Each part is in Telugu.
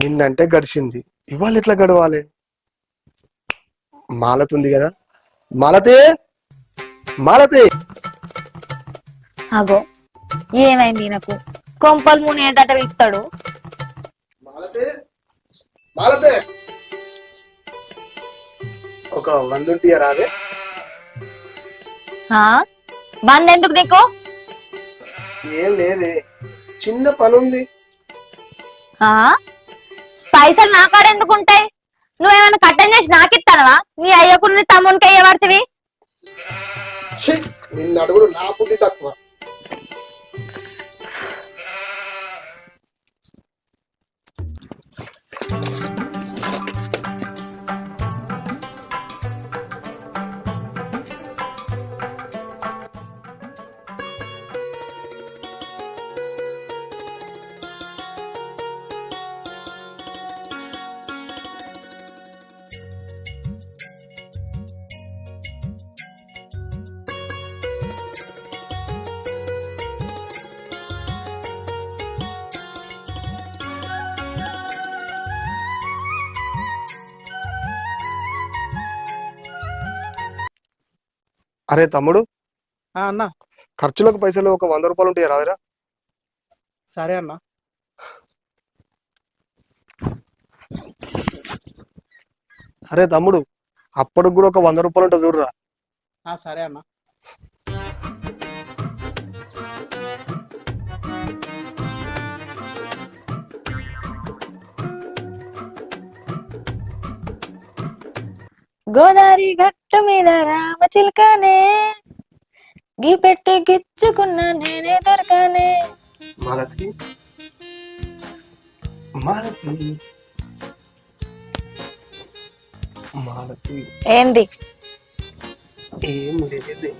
నిన్నంటే గడిచింది, ఇవాళ ఎట్లా గడవాలి? మాలతి ఉంది కదా, మాలతి మాలతి. అగో ఏమైంది నాకు? కొంపలు మునేటట ఇస్తాడు. మాలతి మాలతి, ఒక 100 ఉంటే రాదే? బంద్ ఎందుకు నీకు? ఏం లేదే, చిన్న పని ఉంది. పైసలు నా కాడ ఎందుకు ఉంటాయి? నువ్వేమైనా కట్టం చేసి నాకిస్తానవా? నీ అయ్యకు నీ తమ్మునికి అయ్యబడుతుంది. నిన్ను అడుగుడు నా బుద్ధి తక్కువ. అరే తమ్ముడు, అన్న ఖర్చులకు పైసలు ఒక 100 రూపాయలు ఉంటాయి రాదురా? సరే అన్న. అరే తమ్ముడు, అప్పటికి కూడా ఒక 100 రూపాయలు ఉంటుంది చూడరా. సరే అన్న. గోదావరి గట్టు మీద రామ చిలకనే, గీ పెట్టి గిచ్చుకున్నా నేనే దొరకనే. మాలతి మాలతి మాలతి. ఏంది? ఏం లేదే.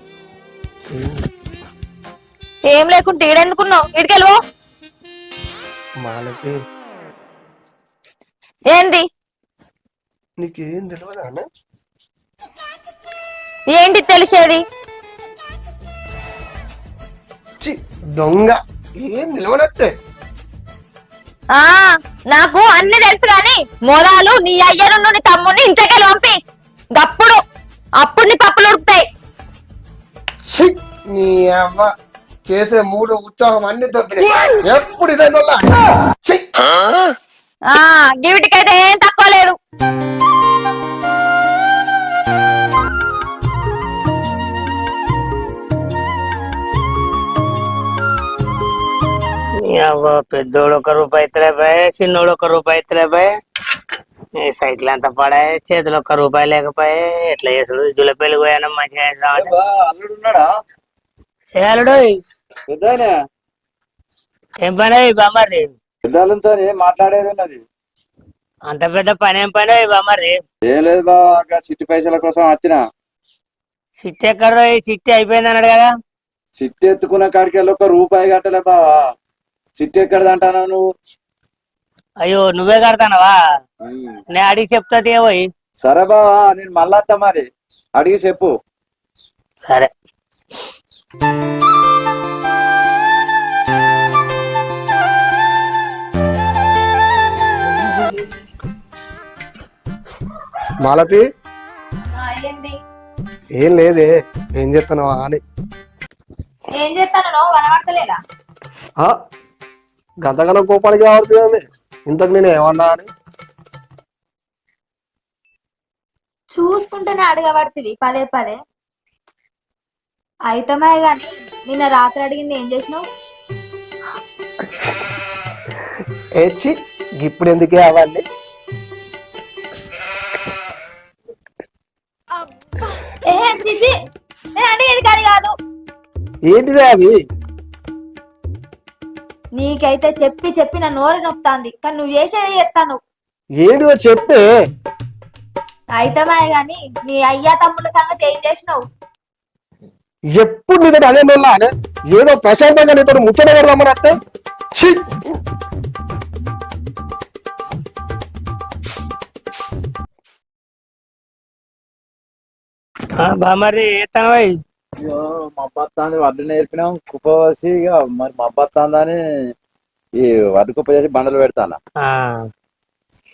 ఏం లేకుంటే ఈడెందుకున్నావు? ఇడికెళ్ళవో. మాలతి, ఏంది? నీకేం తెలియదా అన్న? ఏంటి తెలిసేది? దొంగ, ఏం తెలియనట్టే. నాకు అన్ని తెలుసు గాని మొదలు నీ అయ్యను నీ తమ్ముని ఇంతకెళ్ళి పంపి, అప్పుడు నీ పప్పులు ఉడుకుతాయి. నీ అవ్వ చేసే మూడు ఉత్సాహం అన్ని తప్పినాయి. ఎప్పుడు ఇదే డ్యూటీకైతే ఏం తక్కువ లేదు. పెద్దోడు 1 రూపాయి ఇతలే బాయ్, చిన్నోడు 1 రూపాయి ఇతలే బాయ్. సైకిల్ అంతా పడాయి, చేతిలో 1 రూపాయి లేకపోయే. ఎట్లా చేసుడు? జులపల్లి పోయాను మంచిగా. అల్లుడు ఉన్నాడా? ఏ అల్లుడు? ఏం పని బామ్మది? పెద్దలతో మాట్లాడేది ఉన్నది. అంత పెద్ద పని ఏం పని బామ్మది? ఏం లేదు బాగా, చిట్టి పైసల కోసం వచ్చిన. చిట్టి ఎక్కడో? ఈ చిట్టి అయిపోయింది అన్నాడు కదా. చిట్టి ఎత్తుకున్న కాడికి వెళ్ళి 1 రూపాయి కట్టలే బావా. చిట్టి ఎక్కడదంటానా నువ్వు? అయ్యో, నువ్వే కడతానవా? నేను అడిగి చెప్తా పోయి. సరే బావా, నేను మళ్ళా వస్తా, మరి అడిగి చెప్పు. సరే. మాలతి, ఏం లేదే. ఏం చేస్తున్నావా అని. ఏం చేస్తాను వనబడతలేదా? గంతగానో కోపానికి రావడుతుంది. ఇంతకు నేను ఏమన్నా అని చూసుకుంటేనే అడగబడుతుంది పదే పదే. అయితమే గాని నిన్న రాత్రి అడిగింది ఏం చేసినావు? ఏచి ఇప్పుడు ఎందుకే అవన్నీ? అడిగేది కాదు కాదు. ఏంటిదే అది? నీకైతే చెప్పి చెప్పి నా నోరు నొప్పుతాంది, కానీ నువ్వు చేసేది చేస్తాను. ఏంటిదో చెప్పే. అయితమే గాని నీ అయ్యా తమ్ముళ్ళ సంగతి ఏం చేసినావు? ఎప్పుడు నీతో అదే నోళ్ళ ఏదో ప్రశాంతంగా నీతో ముచ్చట పెడదామని అత్తే ఛీ! బామర్ది ఏతనవై అయ్యో మా అబ్బత్తాన్ని వడ్డు నేర్పినాం కుప్పవసి ఇక మరి మా అబ్బత్తాందని ఈ వడ్డు కుప్ప చేసి బండలు పెడతాను.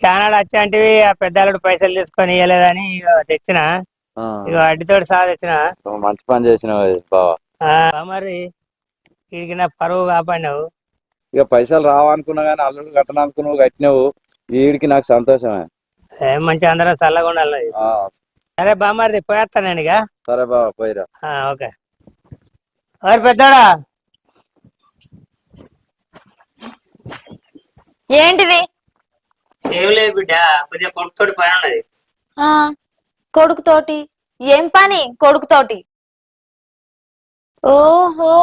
చానాడు వచ్చాంటివి ఆ పెద్దలుడు పైసలు తీసుకొని ఇవ్వలేదని ఇక తెచ్చిన ఇక అడ్డితోటి సహా తెచ్చిన. మంచి పని చేసినావు బావా. బామర్ది వీడికి నా పరువు కాపాడినావు. ఇక పైసలు రావనుకున్నా కానీ అల్లుడు కట్టననుకున్నావు కట్టినావు. వీడికి నాకు సంతోషమే. మంచి అందరం చల్లగా ఉండాలి. సరే బామర్ది పోయేస్తాను నేను ఇక. సరే బావా పోయిరా. ఓకే ఎవరు పెద్దోడా? ఏంటిది? ఏం లేదు బిడ్డ, కొద్దిగా కొడుకుతోటి పని ఉన్నది. కొడుకుతోటి ఏం పని? కొడుకుతోటి ఓహో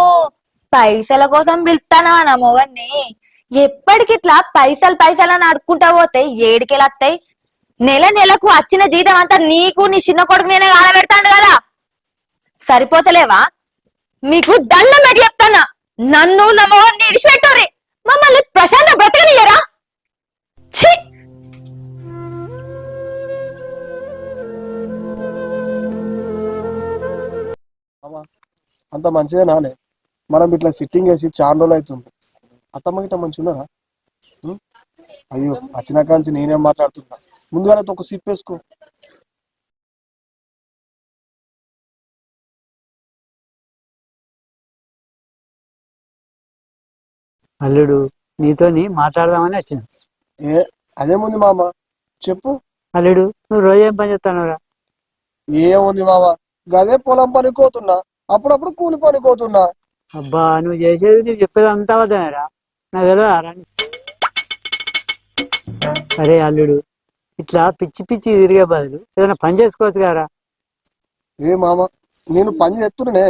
పైసల కోసం పిలుస్తానా నా మొగన్ని? ఎప్పటికిట్లా పైసలు పైసలు అని అడుక్కుంటా పోతే ఏడికెళ్ళొస్తాయి? నెల నెలకు వచ్చిన జీతం అంతా నీకు నీ చిన్న కొడుకు నేనే కాలబెడతాను కదా, సరిపోతలేవా? మీకు దండం పెట్టి చెప్తానా, నన్ను నా మొగన్ని ఇడిచిపెట్టుర్రి, మమ్మల్ని ప్రశాంత బ్రతకనియరా? ఛీ! అంత మంచిదే నానే, మనం ఇట్లా సిట్టింగ్ వేసి చాలా రోజులు అవుతుంది. అత్తమ్మ గిట్ట మంచి ఉన్నారా? అయ్యో వచ్చిన కాంచి నేనేం మాట్లాడుతున్నా, ముందుగా ఒక సిప్ వేసుకో. అల్లుడు నీతోని మాట్లాడదామని వచ్చిన. అదేముంది మామ చెప్పు. అల్లుడు నువ్వు రోజు ఏం పని చేస్తానురా? ఏముంది మామ, గదే పొలం పనికోతున్నా, అప్పుడప్పుడు కూలి పనికోతున్నా. అబ్బా నువ్వు చేసేది నువ్వు చెప్పేది అంతా వద్దనరా, నాకు తెలియదా? అరే అల్లుడు ఇట్లా పిచ్చి పిచ్చి తిరిగే బదులు ఏదైనా పని చేసుకోవచ్చు కదరా. ఏ మామ నేను పని చేస్తున్నానే.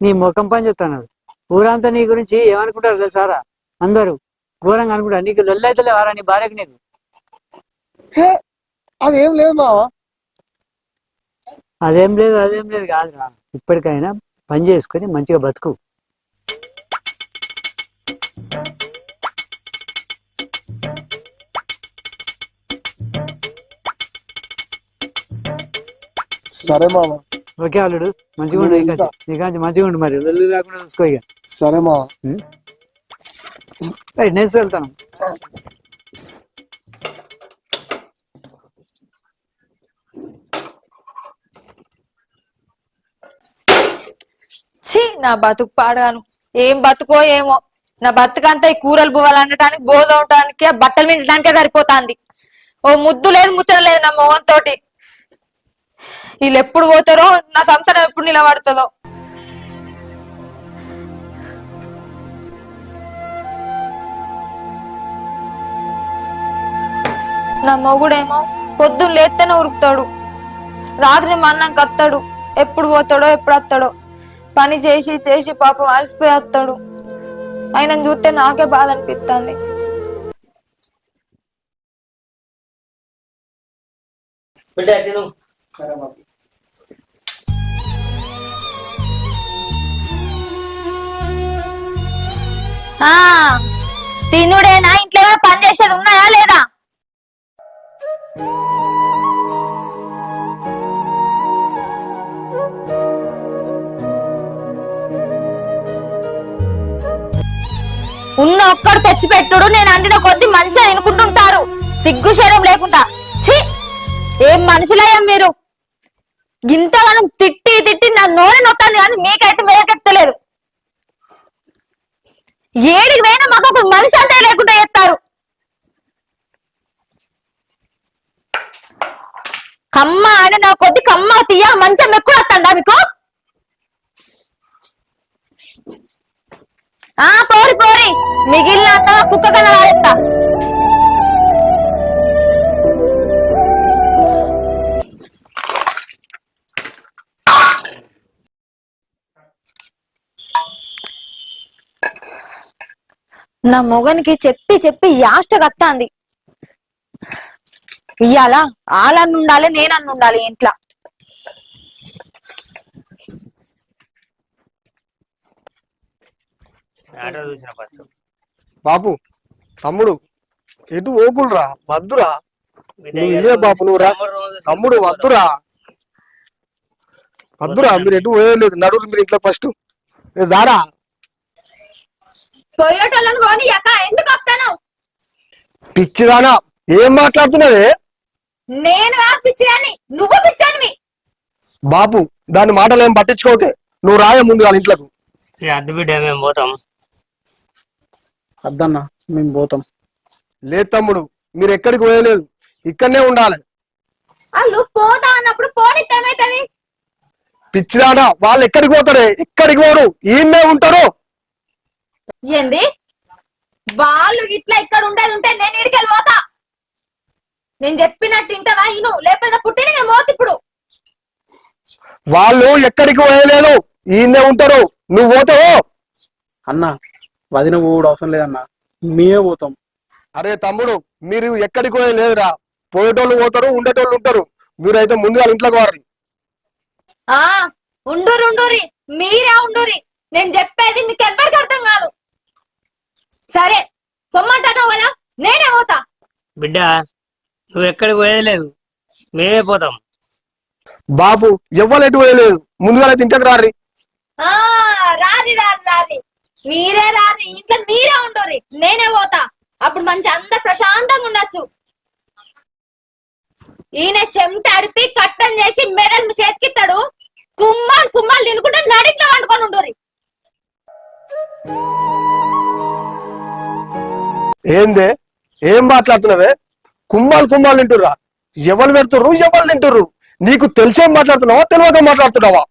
నీ ముఖం పని చేస్తాను. ఊరంతా నీ గురించి ఏమనుకుంటారు తెలుసారా? అందరూ ఘోరంగా అనుకుంటారు. నీకు లొల్లైతే వారా నీ భార్యకు? నీకు అదేం లేదు మామ. అదేం లేదు కాదురా, ఇప్పటికైనా పని చేసుకొని మంచిగా బతుకు. సరే మామ. ఓకే అల్లుడు మంచిగా ఉండు, నీకంచి మంచిగా ఉండు, మరి లొల్లి లేకుండా చూసుకో ఇక. సరే మామ. నేను వెళ్తాను. ఛీ నా బతుకు పాడగాను, ఏం బతుకో ఏమో. నా బతుకంతా ఈ కూరలు పువ్వాలి అనటానికి, బోధ ఉండటానికి, బట్టలు మిండటానికే సరిపోతాంది. ఓ ముద్దు లేదు ముచ్చట లేదు నా మొహం తోటి. వీళ్ళు ఎప్పుడు పోతారో, నా సంసారం ఎప్పుడు నిలబడుతుందో. నా మొగుడేమో పొద్దున్న లేస్తేనే ఉరుకుతాడు, రాత్రి మన్నం కత్తాడు, ఎప్పుడు పోతాడో ఎప్పుడు వస్తాడో. పని చేసి చేసి పాపం అలసిపోయి వస్తాడు. ఆయన చూస్తే నాకే బాధ అనిపిస్తుంది. తినుడేనా? ఇంట్లో ఏమైనా పని చేసేది ఉన్నాయా లేదా? ఉన్న ఒక్కడు తెచ్చి పెట్టుడు, నేను అండిన కొద్ది మంచిగా తినుకుంటుంటారు, సిగ్గు శరం లేకుండా. ఛీ ఏం మనుషులయ్యా మీరు? ఇంతగానం తిట్టి తిట్టి నా నోరు నొత్తాను, కానీ మీకైతే వేకెత్తలేదు. ఏడికి పోయినా మాకు అసలు మనిషి అంతే లేకుండా చేస్తారు. కమ్మ అని నా కొద్ది కమ్మ తీయ మంచం ఎక్కువ వస్తుందా మీకు? పోరి పోరి, మిగిలిన కుక్క కన్నా వాడేస్తా. నా మొగనికి చెప్పి చెప్పి యాష్ట కత్తాంది. ఇయ్యాల ఆలన్నుండాలి, నేనన్నుండాలి ఇంట్లో. ఆటో చూసిన ఫస్ట్. బాపు తమ్ముడు ఎటు ఓకులరా వద్దురా బిడ్డ నువ్వు ఇయ్యాల ఏ బాపు నువ్వు రా తమ్ముడు రోజు తమ్ముడు సినిమాకి వద్దురా వద్దురా మీరు ఎటు పోయలేదు నడురు మీరు ఇంట్లో ఫస్ట్ దారా పోయేటోళ్ళని కొని అక్క ఎందుకు ఆపుతాను? పిచ్చిదానా ఏం మాట్లాడుతున్నావే నేను కాదు పిచ్చిదాన్ని, నువ్వు పిచ్చానివి. బాపు దాని మాటలు ఏం పట్టించుకోకే నువ్వు రాయ ముందు వాళ్ళ ఇంట్లోకి ఇక అద్దు బిడ్డ మేము పోతాం. అద్దన్న మేము పోతాం. లేదు తమ్ముడు మీరు ఎక్కడికి పోయలేదు ఇక్కడనే ఉండాలి వాళ్ళు పోతా అన్నప్పుడు పోనిస్తే ఏమైతుంది? పిచ్చిదానా వాళ్ళు ఎక్కడికి పోతారే ఎక్కడికి పోరు ఈయన్నే ఉంటారు ఏంది వాళ్ళు ఇట్లా ఇక్కడ ఉండేది ఉంటే నేను ఇడికెళ్ళి పోతా. నేను చెప్పినట్టు ఇంటవా ఇను, లేకపోతే పుట్టిన నేను పోతా ఇప్పుడు. వాళ్ళు ఎక్కడికి పోయలేదు ఈయన్నే ఉంటారు నువ్వు పోతావు అన్న వదిన కూడా అవసరం లేదన్న, మేమే పోతాం. అరే తమ్ముడు మీరు ఎక్కడికి పోయలేదురా పోయేటోళ్ళు పోతారు ఉండేటోళ్ళు ఉంటారు మీరైతే ముందు వాళ్ళ ఇంట్లోకి వారి ఆ ఉండురి ఉండురి, మీరే ఉండురి. నేను చెప్పేది మీకు ఎవ్వరికి అర్థం కాదు. సరే పొమ్మంటావు కదా, నేనే పోతా. బిడ్డ నువ్వు ఎక్కడికి పోయేది లేదు, మేమే పోతాం. బాబు ఎవ్వరు ఎటు పోయలేదు ముందుగా ఇంట్లోకి రారి ఆ రారి రారి రారి, మీరే రారి, ఇంట్లో మీరే ఉండురి, నేనే పోతా. అప్పుడు మంచి అందరు ప్రశాంతంగా ఉండొచ్చు. ఈయన చెమట అడిపి కట్టం చేసి మెదలు చేతికిస్తాడు, కుమ్మాలు కుమ్మాలు తినుకుంటే నడిట్లో వండుకొని ఉండురి. ఏందే ఏం మాట్లాడుతున్నావే కుమ్మాలు కుమ్మాలు తింటుర్రా ఎవరు పెడుతుర్రు ఎవరు తింటుర్రు నీకు తెలిసేం మాట్లాడుతున్నావా తెలియక మాట్లాడుతున్నావా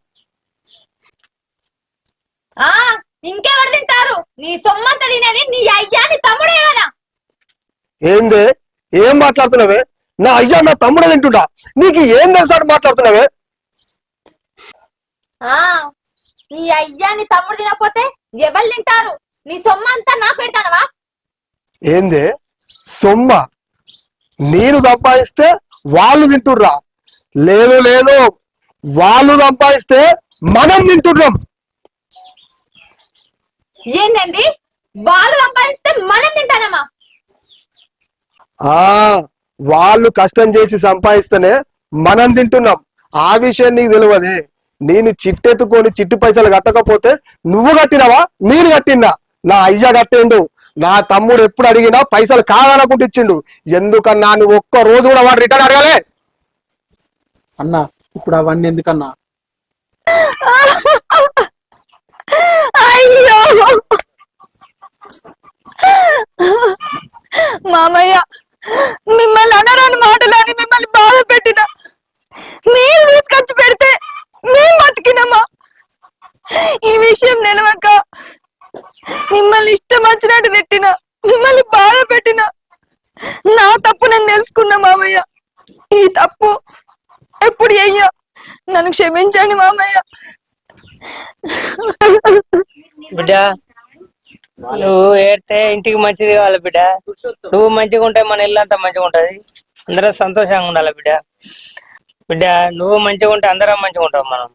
ఆ ఇంకెవరు తింటారు? నీ సొమ్మంతా తినేది నీ అయ్యా నీ తమ్ముడే కదా. ఏందే ఏం మాట్లాడుతున్నావే నా అయ్యా నా తమ్ముడే తింటుంటా నీకు ఏం తెలుసా అని మాట్లాడుతున్నావే ఆ నీ అయ్యా నీ తమ్ముడు తినకపోతే ఎవరు తింటారు? నీ సొమ్మంతా నాకు పెడతానవా? ఏందే సొమ్మ నేను సంపాదిస్తే వాళ్ళు తింటుర్రా లేదు లేదు వాళ్ళు సంపాదిస్తే మనం తింటున్నాం ఏంటండి వాళ్ళు సంపాదిస్తే మనం తింటానమ్మా? ఆ వాళ్ళు కష్టం చేసి సంపాదిస్తేనే మనం తింటున్నాం ఆ విషయం నీకు తెలియదే నేను చిట్టెత్తుకొని చిట్టు పైసలు కట్టకపోతే నువ్వు కట్టినవా నేను కట్టినా నా అయ్య కట్టిండు నా తమ్ముడు ఎప్పుడు అడిగినా పైసలు కాదనుకుంటూ ఇచ్చిండు ఎందుకన్నా నువ్వు ఒక్క రోజు కూడా వాడు రిటర్న్ అడగలే అన్న ఇప్పుడు అవన్నీ ఎందుకన్నా? అయ్యో మామయ్య, మిమ్మల్ని అనరాని మాటలని మిమ్మల్ని బాధ పెట్టిన, మీరు తీసుకొచ్చి పెడితే మేము బతికినమ్మా. ఈ విషయం నిలవక మిమ్మల్ని ఇష్టం వచ్చినట్టు తిట్టిన, మిమ్మల్ని బాధ పెట్టిన. నా తప్పు నేను తెలుసుకున్నా మామయ్య. ఈ తప్పు ఎప్పుడు అయ్యా నన్ను క్షమించండి మామయ్య. బిడ్డ నువ్వు ఏడితే ఇంటికి మంచిది కావాలి బిడ్డ. నువ్వు మంచిగా ఉంటే మన ఇల్లు అంతా మంచిగా ఉంటది, అందరం సంతోషంగా ఉండాలి బిడ్డ. బిడ్డ నువ్వు మంచిగా ఉంటే అందరం మంచిగా ఉంటాం మనం.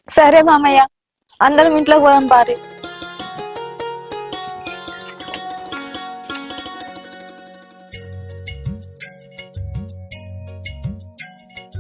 సరే మామయ్య, అందరం ఇంట్లోకి పోదాం పారి.